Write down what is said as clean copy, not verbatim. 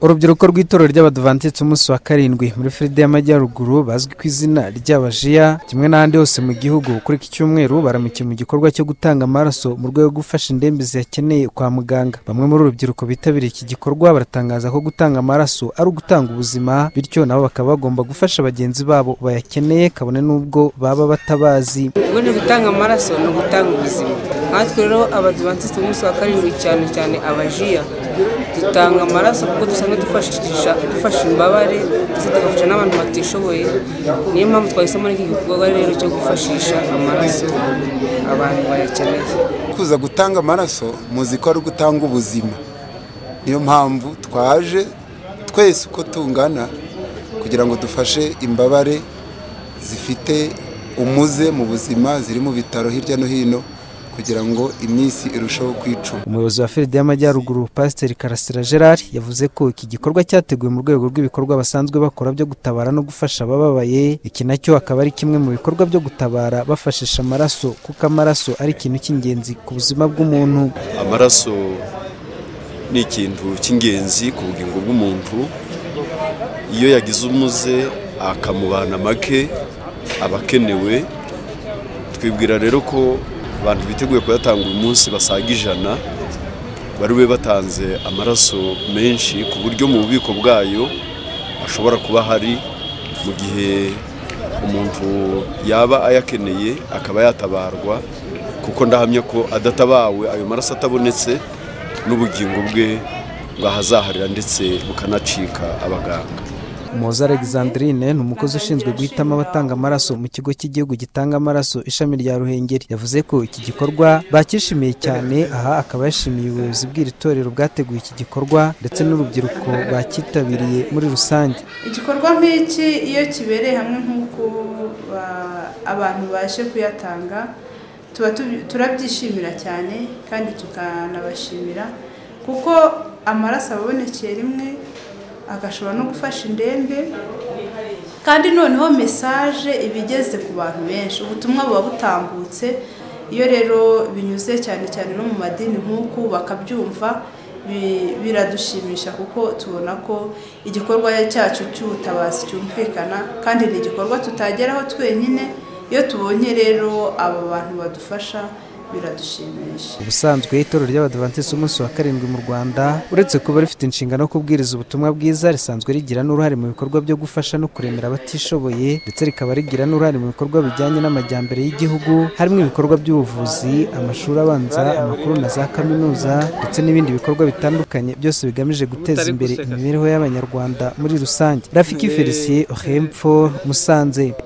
Urubyiruko rw'itorero ry'Abadventiste umunsi wa karindwi muri Fride y'Amajyaruguru bazwi ku izina ry'abajiya kimwe n'ahandi hose mu gihugu kuri iki cyumweru baramukiye mu gikorwa cyo gutanga amaraso mu rwego rwo gufasha indembe ziyakeneye kwa muganga. Bamwe muri urubyiruko bitabiriye iki gikorwa baratangaza ko gutanga amaraso ari ugutanga ubuzima, bityo nabo bakaba bagomba gufasha bagenzi babo bayakeneye kabone n'ubwo baba batabazi. Ubundi gutanga amaraso no gutanga ubuzima. Natwe rero Abadventiste umunsi wa karindwi cyane abajiya dutanga amaraso kuko dusanzwe dufasha imbabare tugafasha n'abantu batishoboye. Niyo mpamvu twahisemo iki gikorwa rero cyo gufashisha amaraso abantu bayakeneye. Kuza gutanga amaraso muzi ko ari gutanga ubuzima, niyo mpamvu twaje twese uko tungana kugira ngo dufashe imbabare zifite umuze mu buzima ziri mu bitaro hirya no hino kugira ngo iminsi irushaho kwicuma. Umuyobozi wa Fride y'Amajyaruguru Pasteur Karasira Gerard yavuze ko iki gikorwa cyateguwe mu rwego rw'ibikorwa basanzwe bakora byo gutabara no gufasha abababaye. Iki nacyo akaba ari kimwe mu bikorwa byo gutabara bafashisha amaraso kuko amaraso ari ikintu cy'ingenzi ku buzima bw'umuntu. Amaraso ni ikintu cy'ingenzi ku bugingo bw'umuntu. Iyo yagize umuze akamubana make abakenewe, twibwira rero ko abantu biteguye kuyatanga uyu munsi basaga 100 bari batanze amaraso menshi ku buryo mu bubiko bwayo ashobora kuba hari mu gihe umuntu yaba ayakeneye akaba yatabarwa, kuko ndahamya ko adatabawe ayo maraso atabonetse n'ubugingo bwe bwahazaharira ndetse bukanacika abaganga. Moza Alexandrine ni umukozi ushinzwe guhitamo abatanga amaraso mu kigo cy'igihugu gitanga amaraso ishami rya Ruhengeri. Yavuze ko iki gikorwa bakishimiye cyane, aha akaba yashimiye ubuyobozi bw'iri torero bwateguye iki gikorwa ndetse n'urubyiruko bakitabiriye muri rusange. Igikorwa nk'iki iyo kibereye hamwe nk'uko abantu baje kuyatanga turabyishimira cyane kandi tukanabashimira kuko amaraso abonekeye rimwe agashobora no gufasha indembe, kandi noneho message ibigeze ku bantu benshi, ubutumwa buba butambutse. Iyo rero binyuze cyane no mu madini nk'uko bakabyumva biradushimisha kuko tubona ko igikorwa cyacu cy'ubutabazi cyumvikana kandi ni igikorwa tutageraho twenyine. Iyo tubonye rero aba bantu badufasha biradushimisha. Ubusanzwe itorero ry'Abadventiste umunsi wa karindwi mu Rwanda uretse kuba rifite inshingano yo kubwiriza ubutumwa bwiza, risanzwe rigira n'uruhare mu bikorwa byo gufasha no kuremera abatishoboye, ndetse rikaba rigira n'uruhare mu bikorwa bijyanye n'amajyambere y'igihugu, harimo ibikorwa by'ubuvuzi, amashuri abanza, amakuru na za kaminuza ndetse n'ibindi bikorwa bitandukanye byose bigamije guteza imbere imibereho y'Abanyarwanda muri rusange. Rafiki Felicien, Musanze.